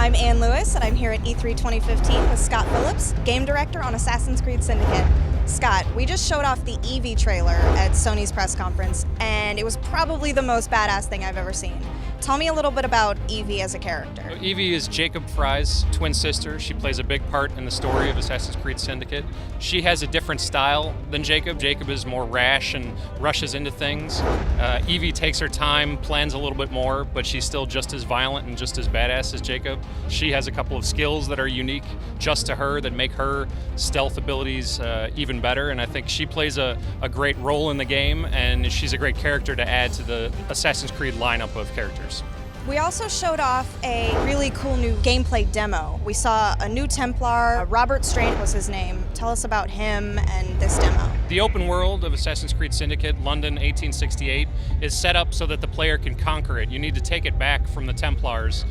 I'm Ann Lewis, and I'm here at E3 2015 with Scott Phillips, game director on Assassin's Creed Syndicate. Scott, we just showed off the Evie trailer at Sony's press conference, and it was probably the most badass thing I've ever seen. Tell me a little bit about Evie as a character. Evie is Jacob Frye's twin sister. She plays a big part in the story of Assassin's Creed Syndicate. She has a different style than Jacob. Jacob is more rash and rushes into things. Evie takes her time, plans a little bit more, but she's still just as violent and just as badass as Jacob. She has a couple of skills that are unique just to her that make her stealth abilities even better, and I think she plays a great role in the game, and she's a great character to add to the Assassin's Creed lineup of characters. We also showed off a really cool new gameplay demo. We saw a new Templar, Robert Strain was his name. Tell us about him and this demo. The open world of Assassin's Creed Syndicate, London 1868, is set up so that the player can conquer it. You need to take it back from the Templars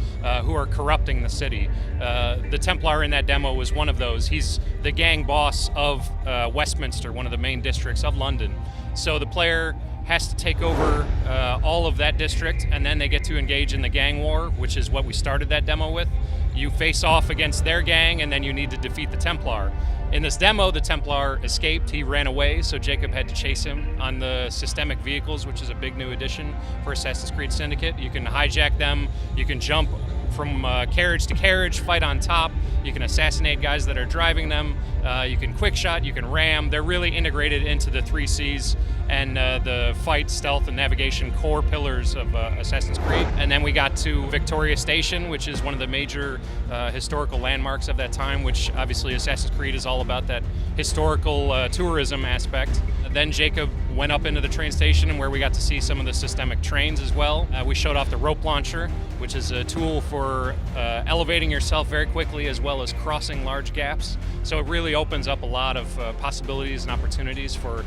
who are corrupting the city. The Templar in that demo was one of those. He's the gang boss of Westminster, one of the main districts of London. So the player has to take over all of that district, and then they get to engage in the gang war, which is what we started that demo with. You face off against their gang, and then you need to defeat the Templar. In this demo, the Templar escaped. He ran away, so Jacob had to chase him on the systemic vehicles, which is a big new addition for Assassin's Creed Syndicate. You can hijack them, you can jump from carriage to carriage, fight on top, you can assassinate guys that are driving them, you can quick shot, you can ram. They're really integrated into the 3 Cs and the fight, stealth, and navigation core pillars of Assassin's Creed. And then we got to Victoria Station, which is one of the major historical landmarks of that time, which obviously Assassin's Creed is all about that historical tourism aspect. Then Jacob went up into the train station, and where we got to see some of the systemic trains as well. We showed off the rope launcher, which is a tool for elevating yourself very quickly as well as crossing large gaps. So it really opens up a lot of possibilities and opportunities for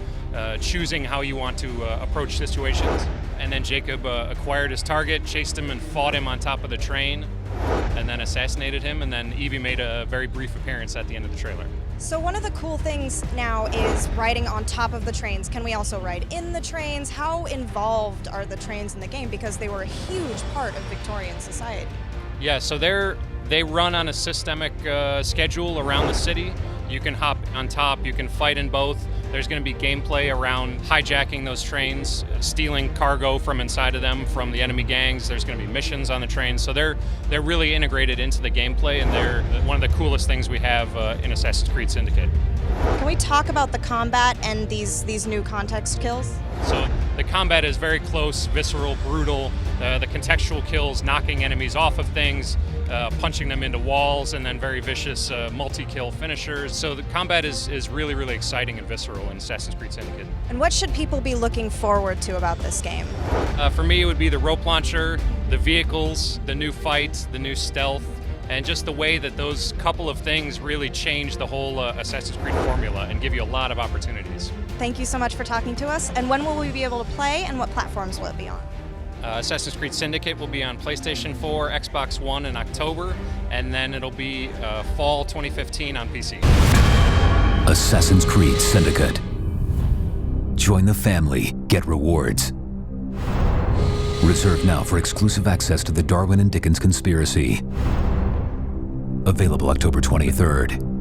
choosing how you want to approach situations. And then Jacob acquired his target, chased him and fought him on top of the train, and then assassinated him, and then Evie made a very brief appearance at the end of the trailer. So one of the cool things now is riding on top of the trains. Can we also ride in the trains? How involved are the trains in the game? Because they were a huge part of Victorian society. Yeah, so they run on a systemic schedule around the city. You can hop on top, you can fight in both. There's going to be gameplay around hijacking those trains, stealing cargo from inside of them from the enemy gangs. There's going to be missions on the trains. So they're really integrated into the gameplay, and they're one of the coolest things we have in Assassin's Creed Syndicate. Can we talk about the combat and these new context kills? So the combat is very close, visceral, brutal. The contextual kills, knocking enemies off of things, punching them into walls, and then very vicious multi-kill finishers. So the combat is really, really exciting and visceral in Assassin's Creed Syndicate. And what should people be looking forward to about this game? For me, it would be the rope launcher, the vehicles, the new fight, the new stealth, and just the way that those couple of things really change the whole Assassin's Creed formula and give you a lot of opportunities. Thank you so much for talking to us. And when will we be able to play, and what platforms will it be on? Assassin's Creed Syndicate will be on PlayStation 4, Xbox One in October, and then it'll be fall 2015 on PC. Assassin's Creed Syndicate. Join the family, get rewards. Reserved now for exclusive access to the Darwin and Dickens Conspiracy. Available October 23rd.